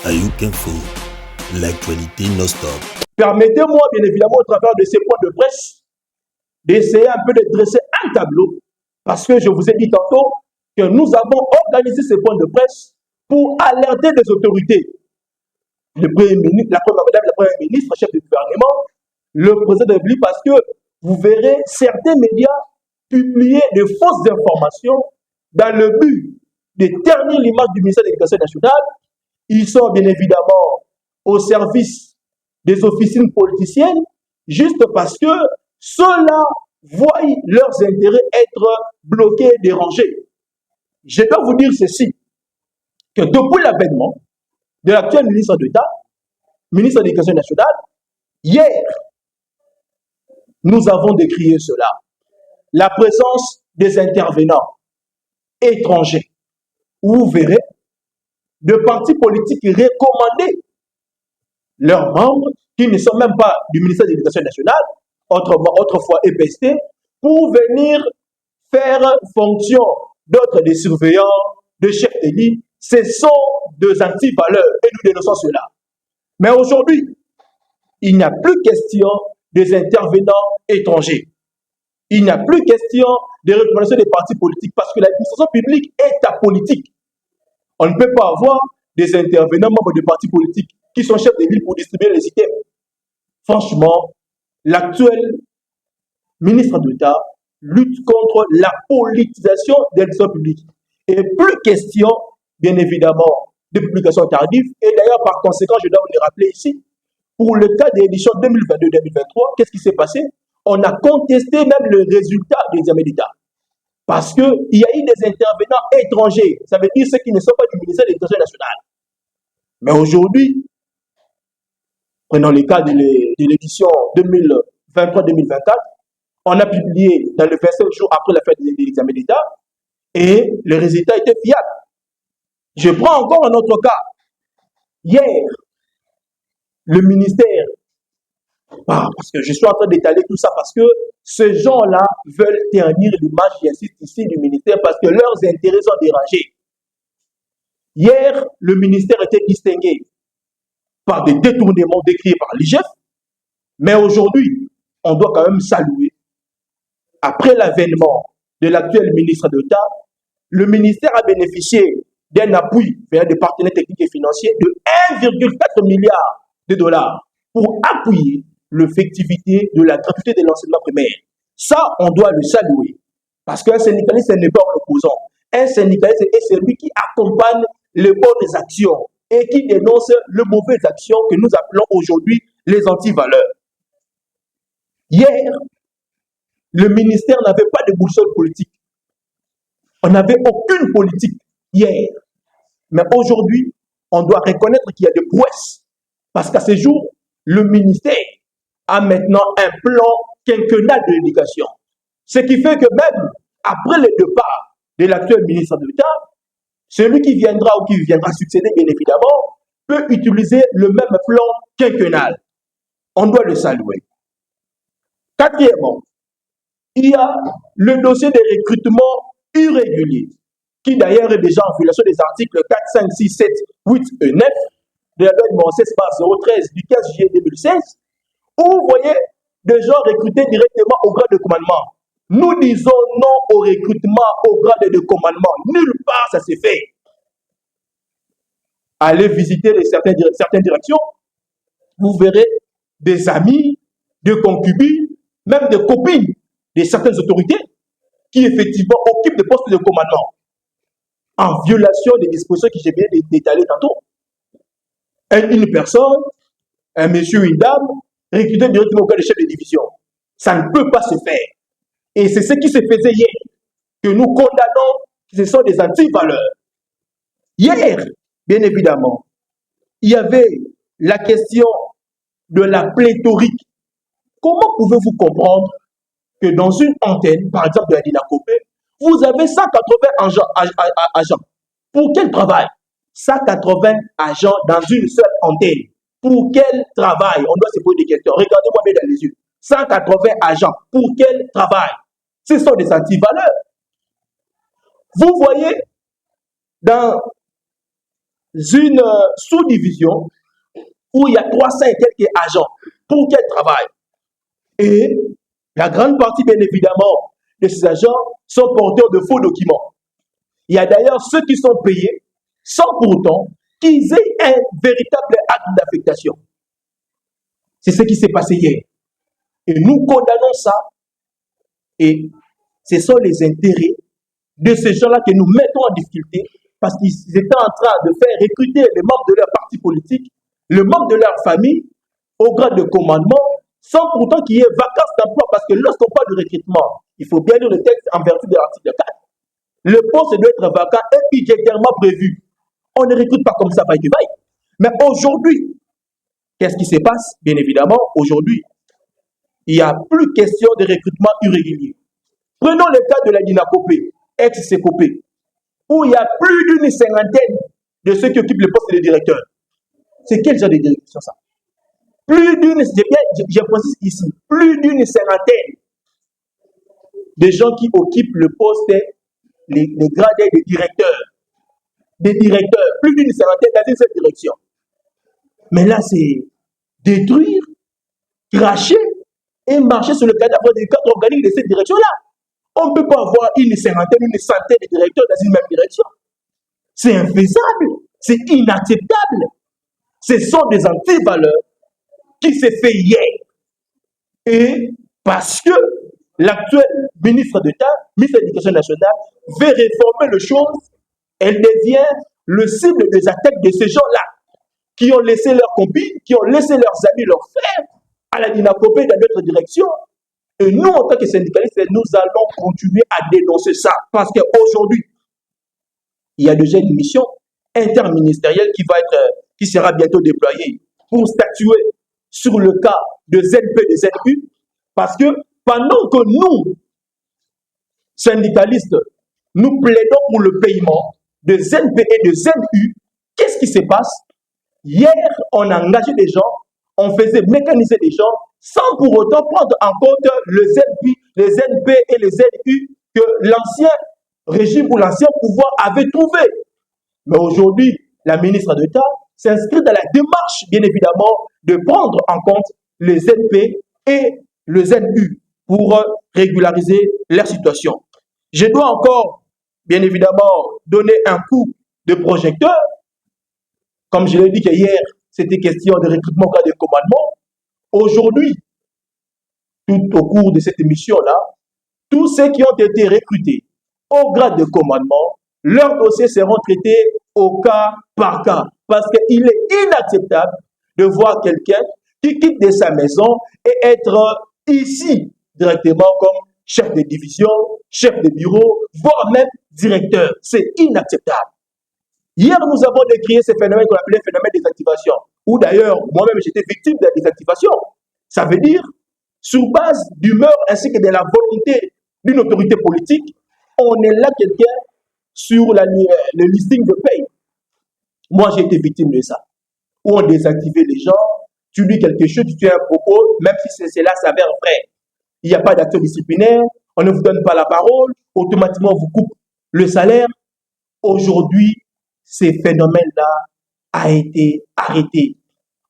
Ayouk Info, l'actualité non-stop. Permettez-moi, bien évidemment, au travers de ces points de presse, d'essayer un peu de dresser un tableau, parce que je vous ai dit tantôt que nous avons organisé ces points de presse pour alerter les autorités. Le Premier ministre, la Première Madame, la Première ministre, chef du gouvernement, le président de la République, parce que vous verrez certains médias publier de fausses informations dans le but de ternir l'image du ministère de l'Éducation nationale. Ils sont bien évidemment au service des officines politiciennes, juste parce que ceux-là voient leurs intérêts être bloqués, dérangés. Je dois vous dire ceci, que depuis l'avènement de l'actuel ministre d'État, ministre de l'Éducation nationale, hier, nous avons décrié cela. La présence des intervenants étrangers. Vous verrez, de partis politiques recommander leurs membres, qui ne sont même pas du ministère de l'Éducation nationale, autrefois EPST, pour venir faire fonction d'autres des surveillants, de chefs d'élite. Ce sont des anti-valeurs et nous dénonçons cela. Mais aujourd'hui, il n'y a plus question des intervenants étrangers. Il n'y a plus question de recommandations des partis politiques parce que l'administration publique est apolitique. On ne peut pas avoir des intervenants membres de partis politiques qui sont chefs de ville pour distribuer les items. Franchement, l'actuel ministre d'État lutte contre la politisation de l'administration publique. Et plus question, bien évidemment, de publications tardives. Et d'ailleurs, par conséquent, je dois vous le rappeler ici, pour le cas de l'édition 2022-2023, qu'est-ce qui s'est passé? On a contesté même le résultat des examens d'État. Parce qu'il y a eu des intervenants étrangers, ça veut dire ceux qui ne sont pas du ministère de l'Éducation nationale. Mais aujourd'hui, prenons le cas de l'édition 2023-2024, on a publié dans le 25 jours après la fête de l'examen d'État et le résultat était fiable. Je prends encore un autre cas. Hier, le ministère, parce que je suis en train d'étaler tout ça, parce que ces gens-là veulent ternir l'image, j'insiste ici, du ministère, parce que leurs intérêts sont dérangés. Hier, le ministère était distingué par des détournements décriés par l'IGF, mais aujourd'hui, on doit quand même saluer. Après l'avènement de l'actuel ministre d'État, le ministère a bénéficié d'un appui vers des partenaires techniques et financiers de 1,4 milliard de dollars pour appuyer l'effectivité de la gratuité de l'enseignement primaire. Ça, on doit le saluer. Parce qu'un syndicaliste n'est pas un opposant. Un syndicaliste est celui qui accompagne les bonnes actions et qui dénonce les mauvaises actions que nous appelons aujourd'hui les anti-valeurs. Hier, le ministère n'avait pas de boussole politique. On n'avait aucune politique hier. Mais aujourd'hui, on doit reconnaître qu'il y a des prouesses. Parce qu'à ce jour, le ministère a maintenant un plan quinquennal de l'éducation. Ce qui fait que même après le départ de l'actuel ministre de l'État, celui qui viendra ou qui viendra succéder, bien évidemment, peut utiliser le même plan quinquennal. On doit le saluer. Quatrièmement, il y a le dossier des recrutements irréguliers, qui d'ailleurs est déjà en violation des articles 4, 5, 6, 7, 8 et 9 de la loi numéro 16/013 du 15 juillet 2016, où vous voyez des gens recrutés directement au grade de commandement. Nous disons non au recrutement au grade de commandement. Nulle part ça s'est fait. Allez visiter certaines directions, vous verrez des amis, des concubines, même des copines de certaines autorités qui effectivement occupent des postes de commandement en violation des dispositions que j'ai bien détalées tantôt. Une personne, un monsieur, une dame, recruté directement au cas de chef de division. Ça ne peut pas se faire. Et c'est ce qui se faisait hier, que nous condamnons, ce sont des anti-valeurs. Hier, bien évidemment, il y avait la question de la pléthorique. Comment pouvez-vous comprendre que dans une antenne, par exemple de la Dinacopé, vous avez 180 agents. Pour quel travail? 180 agents dans une seule antenne. Pour quel travail? On doit se poser des questions. Regardez-moi bien dans les yeux. 180 agents. Pour quel travail? Ce sont des anti-valeurs. Vous voyez, dans une sous-division où il y a 300 et quelques agents. Pour quel travail? Et la grande partie, bien évidemment, de ces agents sont porteurs de faux documents. Il y a d'ailleurs ceux qui sont payés sans pourtant qu'ils aient un véritable acte d'affectation. C'est ce qui s'est passé hier. Et nous condamnons ça. Et ce sont les intérêts de ces gens-là que nous mettons en difficulté parce qu'ils étaient en train de faire recruter les membres de leur parti politique, les membres de leur famille au grade de commandement sans pourtant qu'il y ait vacance d'emploi parce que lorsqu'on parle de recrutement, il faut bien lire le texte en vertu de l'article 4. Le poste doit être vacant et budgétairement prévu. On ne recrute pas comme ça, vaille que vaille. Mais aujourd'hui, qu'est-ce qui se passe? Bien évidemment, aujourd'hui, il n'y a plus question de recrutement irrégulier. Prenons le cas de la Dinakopé, ex-Sécopé, où il y a plus d'une cinquantaine de ceux qui occupent le poste de directeur. C'est quel genre de direction ça? Plus d'une, je précise ici, plus d'une cinquantaine de gens qui occupent le poste, les gradés de directeurs. Des directeurs, plus d'une cinquantaine dans une seule direction. Mais là, c'est détruire, cracher et marcher sur le cadavre des cadres organiques de cette direction-là. On ne peut pas avoir une cinquantaine, une centaine de directeurs dans une même direction. C'est infaisable, c'est inacceptable. Ce sont des antivaleurs qui s'est fait hier. Et parce que l'actuel ministre d'État, ministre de l'Éducation nationale, veut réformer les choses, elle devient le cible des attaques de ces gens-là qui ont laissé leurs copines, qui ont laissé leurs amis, leurs frères à la Dinakopé dans notre direction. Et nous, en tant que syndicalistes, nous allons continuer à dénoncer ça. Parce qu'aujourd'hui, il y a déjà une mission interministérielle qui sera bientôt déployée pour statuer sur le cas de ZNP et de ZU. Parce que pendant que nous, syndicalistes, nous plaidons pour le paiement de ZNP et de ZU, qu'est-ce qui se passe? Hier, on a engagé des gens, on faisait mécaniser des gens sans pour autant prendre en compte le ZNP, les ZNP et les ZU que l'ancien régime ou l'ancien pouvoir avait trouvé. Mais aujourd'hui, la ministre d'État s'inscrit dans la démarche, bien évidemment, de prendre en compte les ZNP et le ZU pour régulariser leur situation. Je dois encore, bien évidemment, donner un coup de projecteur. Comme je l'ai dit hier, c'était question de recrutement au cas de commandement. Aujourd'hui, tout au cours de cette émission-là, tous ceux qui ont été recrutés au grade de commandement, leurs dossiers seront traités au cas par cas. Parce qu'il est inacceptable de voir quelqu'un qui quitte de sa maison et être ici directement comme chef de division, chef de bureau, voire même directeur. C'est inacceptable. Hier, nous avons décrié ce phénomène qu'on appelait phénomène des activations, où d'ailleurs, moi-même, j'étais victime de des activations. Ça veut dire, sur base d'humeur ainsi que de la volonté d'une autorité politique, on est là quelqu'un sur le listing de paye. Moi, j'ai été victime de ça. Où on désactivait les gens, tu dis quelque chose, tu fais un propos, même si cela s'avère vrai. Il n'y a pas d'action disciplinaire, on ne vous donne pas la parole, automatiquement on vous coupe le salaire. Aujourd'hui, ces phénomènes-là ont été arrêtés.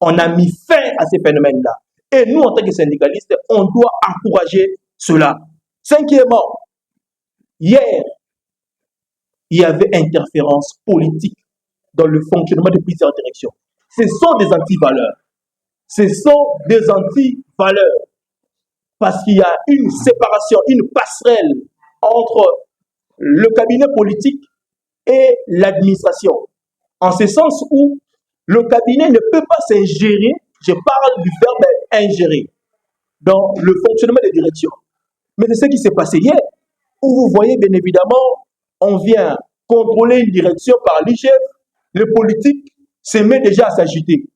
On a mis fin à ces phénomènes-là. Et nous, en tant que syndicalistes, on doit encourager cela. Cinquièmement, hier, il y avait interférence politique dans le fonctionnement de plusieurs directions. Ce sont des antivaleurs. Ce sont des antivaleurs. Parce qu'il y a une séparation, une passerelle entre le cabinet politique et l'administration. En ce sens où le cabinet ne peut pas s'ingérer, je parle du verbe ingérer, dans le fonctionnement des directions. Mais c'est ce qui s'est passé hier, où vous voyez bien évidemment, on vient contrôler une direction par l'IGF, le politique se met déjà à s'agiter.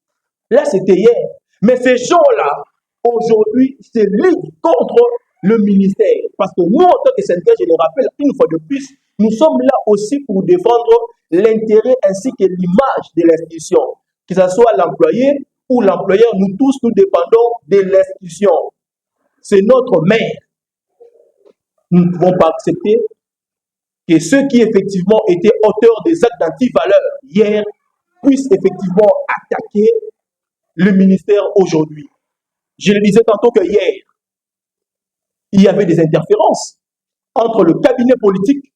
Là, c'était hier. Mais ces gens-là, aujourd'hui, se liguent contre le ministère. Parce que nous, en tant que syndicats, je le rappelle une fois de plus, nous sommes là aussi pour défendre l'intérêt ainsi que l'image de l'institution. Que ce soit l'employé ou l'employeur, nous tous, nous dépendons de l'institution. C'est notre mère. Nous ne pouvons pas accepter que ceux qui effectivement étaient auteurs des actes d'antivaleur hier puisse effectivement attaquer le ministère aujourd'hui. Je le disais tantôt que hier, il y avait des interférences entre le cabinet politique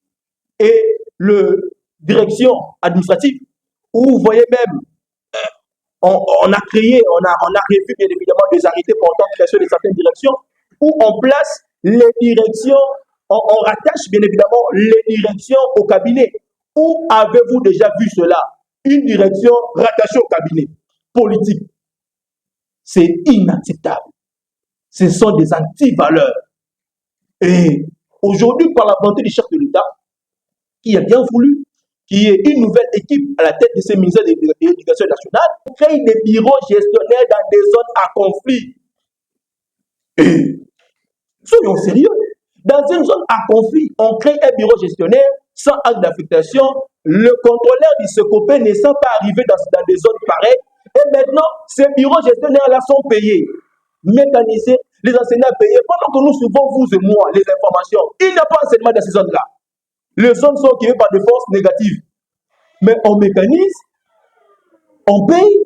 et la direction administrative, où vous voyez même, on a créé, on a revu bien évidemment des arrêtés portant création de certaines directions, où on place les directions, on rattache bien évidemment les directions au cabinet. Où avez-vous déjà vu cela? Une direction rattachée au cabinet politique. C'est inacceptable. Ce sont des anti-valeurs. Et aujourd'hui, par la volonté du chef de l'État, qui a bien voulu qu'il y ait une nouvelle équipe à la tête de ce ministère de l'Éducation nationale, on crée des bureaux gestionnaires dans des zones à conflit. Et soyons sérieux. Dans une zone à conflit, on crée un bureau gestionnaire sans acte d'affectation. Le contrôleur du SECOPE ne sent pas arriver dans des zones pareilles. Et maintenant, ces bureaux gestionnaires-là sont payés, mécanisés, les enseignants payés. Pendant que nous suivons, vous et moi, les informations, il n'y a pas enseignement dans ces zones-là. Les zones sont occupées par des forces négatives. Mais on mécanise, on paye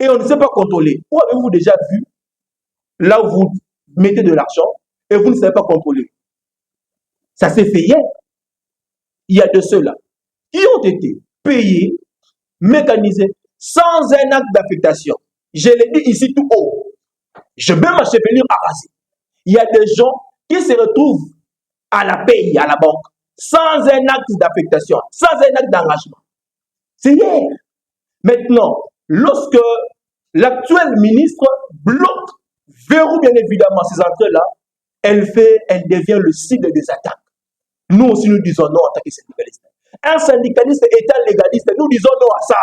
et on ne sait pas contrôler. Où avez-vous déjà vu là où vous mettez de l'argent et vous ne savez pas contrôler? Ça s'est fait hier. Il y a de ceux-là qui ont été payés, mécanisés, sans un acte d'affectation. Je l'ai dit ici tout haut. Je vais ma chevelure arrasée. Il y a des gens qui se retrouvent à la paye, à la banque, sans un acte d'affectation, sans un acte d'engagement. C'est hier. Maintenant, lorsque l'actuel ministre bloque, verrouille bien évidemment ces entrées-là, elle devient le cible des attaques. Nous aussi, nous disons non en tant que syndicalistes. Un syndicaliste étant légaliste, nous disons non à ça.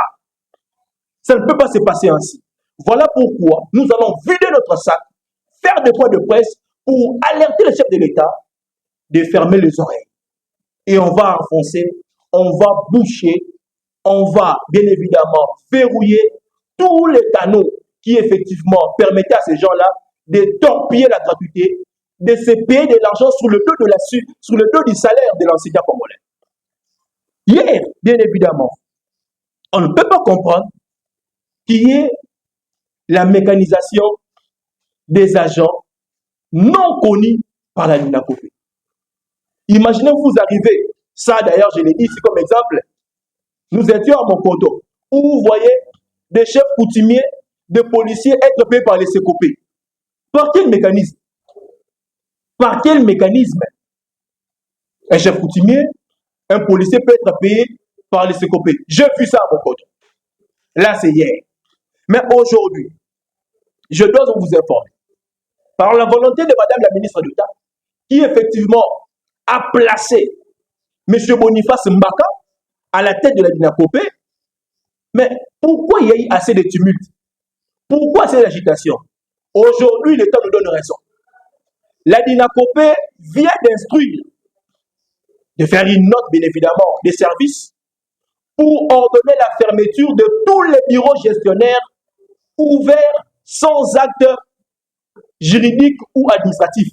Ça ne peut pas se passer ainsi. Voilà pourquoi nous allons vider notre sac, faire des points de presse pour alerter le chef de l'État de fermer les oreilles. Et on va enfoncer, on va boucher, on va bien évidemment verrouiller tous les canaux qui effectivement permettaient à ces gens-là de torpiller la gratuité, de se payer de l'argent sur le dos du salaire de l'enseignant congolais. Hier, bien évidemment, on ne peut pas comprendre qu'il y ait la mécanisation des agents non connus par la LINACOPE. Imaginez vous arrivez, ça d'ailleurs je l'ai dit ici comme exemple, nous étions à Mokoto, où vous voyez des chefs coutumiers, des policiers être payés par les SECOPE. Par quel mécanisme? Par quel mécanisme? Un chef coutumier, un policier peut être payé par les SECOPE. J'ai vu ça à Mokoto. Là, c'est hier. Mais aujourd'hui, je dois vous informer, par la volonté de Madame la ministre d'État, qui effectivement a placé M. Boniface Mbaka à la tête de la LINACOPE, mais pourquoi il y a eu assez de tumulte? Pourquoi cette agitation? Aujourd'hui, l'État nous donne raison. La LINACOPE vient d'instruire, de faire une note, bien évidemment, des services pour ordonner la fermeture de tous les bureaux gestionnaires ouverts sans acte juridique ou administratif.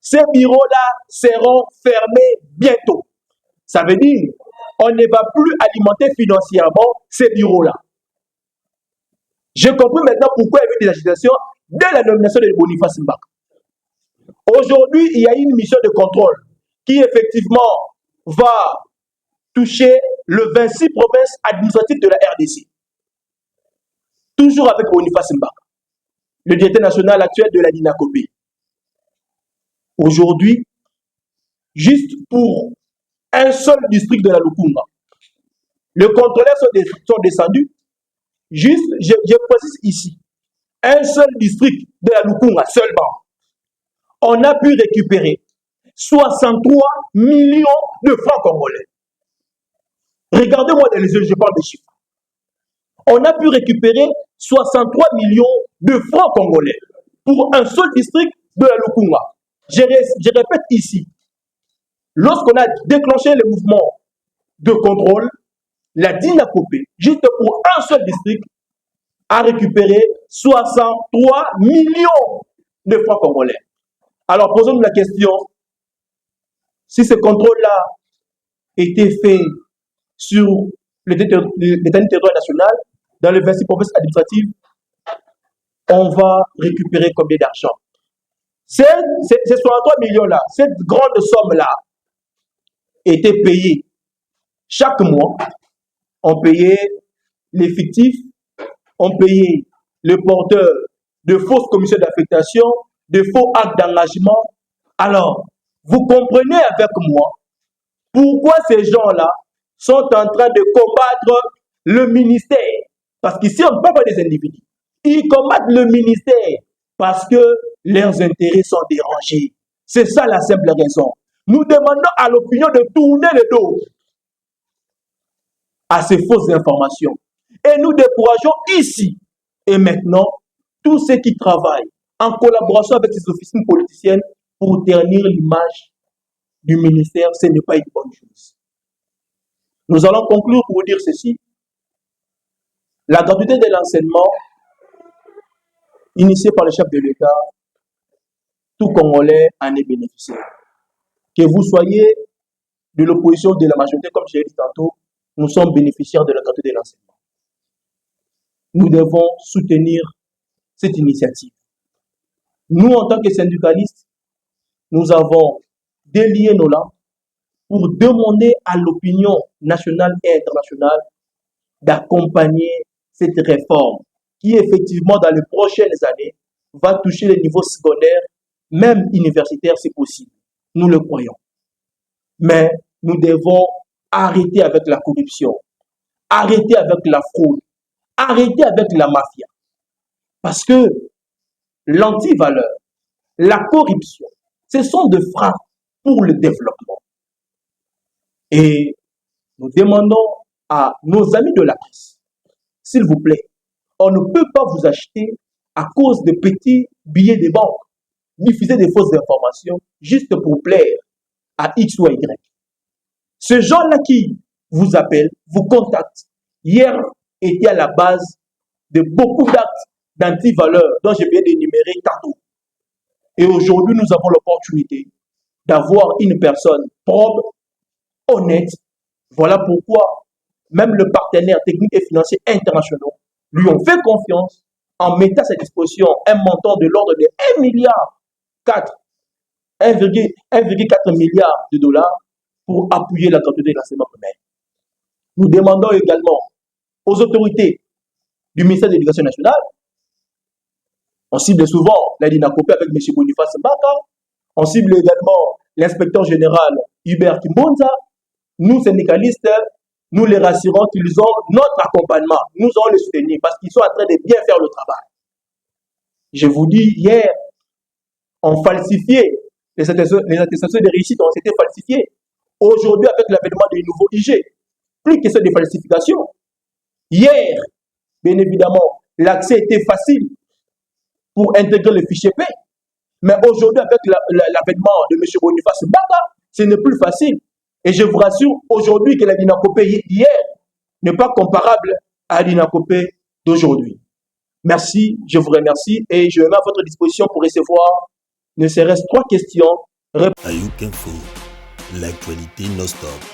Ces bureaux-là seront fermés bientôt. Ça veut dire on ne va plus alimenter financièrement ces bureaux-là. J'ai compris maintenant pourquoi il y avait des agitations dès la nomination de Boniface Mbaka. Aujourd'hui, il y a une mission de contrôle qui effectivement va toucher le 26 provinces administratives de la RDC. Toujours avec Boniface Mbaka, le directeur national actuel de la LINACOPE. Aujourd'hui, juste pour un seul district de la Lukunga, les contrôleurs sont descendus. Juste, je précise ici, un seul district de la Lukunga, seulement, on a pu récupérer 63 millions de francs congolais. Regardez-moi dans les yeux, je parle des chiffres. On a pu récupérer 63 millions de francs congolais pour un seul district de la Lukunga. Je répète ici, lorsqu'on a déclenché le mouvement de contrôle, la LINACOPE, juste pour un seul district, a récupéré 63 millions de francs congolais. Alors, posons-nous la question, si ce contrôle-là était fait sur l'étendue territoire national, dans les 26 provinces administratives, on va récupérer combien d'argent? Ces 63 millions-là, cette grande somme-là, était payée chaque mois. On payait les fictifs, on payait le porteur de fausses commissions d'affectation, de faux actes d'engagement. Alors, vous comprenez avec moi pourquoi ces gens-là sont en train de combattre le ministère. Parce qu'ici, on ne parle pas des individus. Ils combattent le ministère parce que leurs intérêts sont dérangés. C'est ça la simple raison. Nous demandons à l'opinion de tourner le dos à ces fausses informations. Et nous décourageons ici et maintenant tous ceux qui travaillent en collaboration avec ces officines politiciennes pour ternir l'image du ministère. Ce n'est pas une bonne chose. Nous allons conclure pour vous dire ceci. La gratuité de l'enseignement, initiée par le chef de l'État, tout Congolais en est bénéficiaire. Que vous soyez de l'opposition ou de la majorité, comme j'ai dit tantôt, nous sommes bénéficiaires de la gratuité de l'enseignement. Nous devons soutenir cette initiative. Nous, en tant que syndicalistes, nous avons délié nos langues pour demander à l'opinion nationale et internationale d'accompagner cette réforme qui, effectivement, dans les prochaines années, va toucher les niveaux secondaires, même universitaires, si possible. Nous le croyons. Mais nous devons arrêter avec la corruption, arrêter avec la fraude, arrêter avec la mafia. Parce que l'antivaleur, la corruption, ce sont des freins pour le développement. Et nous demandons à nos amis de la presse, s'il vous plaît, on ne peut pas vous acheter à cause de petits billets de banque, diffuser des fausses informations juste pour plaire à X ou à Y. Ce gens-là qui vous appelle, vous contacte, hier était à la base de beaucoup d'actes d'anti-valeur dont j'ai bien énuméré tantôt. Et aujourd'hui, nous avons l'opportunité d'avoir une personne propre, honnête. Voilà pourquoi même le partenaire technique et financier internationaux lui ont fait confiance en mettant à sa disposition un montant de l'ordre de 1,4 milliard, 1,4 milliard de dollars pour appuyer la gratuité de l'enseignement primaire. Nous demandons également aux autorités du ministère de l'Éducation nationale, on cible souvent la DINACOPE avec M. Boniface Mbaka, on cible également l'inspecteur général Hubert Kimbonza. Nous, syndicalistes, nous les rassurons qu'ils ont notre accompagnement. Nous allons les soutenir parce qu'ils sont en train de bien faire le travail. Je vous dis, hier, on falsifiait, les attestations de réussite ont été falsifiées. Aujourd'hui, avec l'avènement des nouveaux IG, plus question de falsification. Hier, bien évidemment, l'accès était facile pour intégrer le fichier P. Mais aujourd'hui, avec l'avènement de M. Boniface Mbaka, ce n'est plus facile. Et je vous rassure aujourd'hui que la DINACOPE hier n'est pas comparable à la DINACOPE d'aujourd'hui. Merci, je vous remercie et je me mets à votre disposition pour recevoir ne serait-ce 3 questions. Ayuk Info, l'actualité non-stop.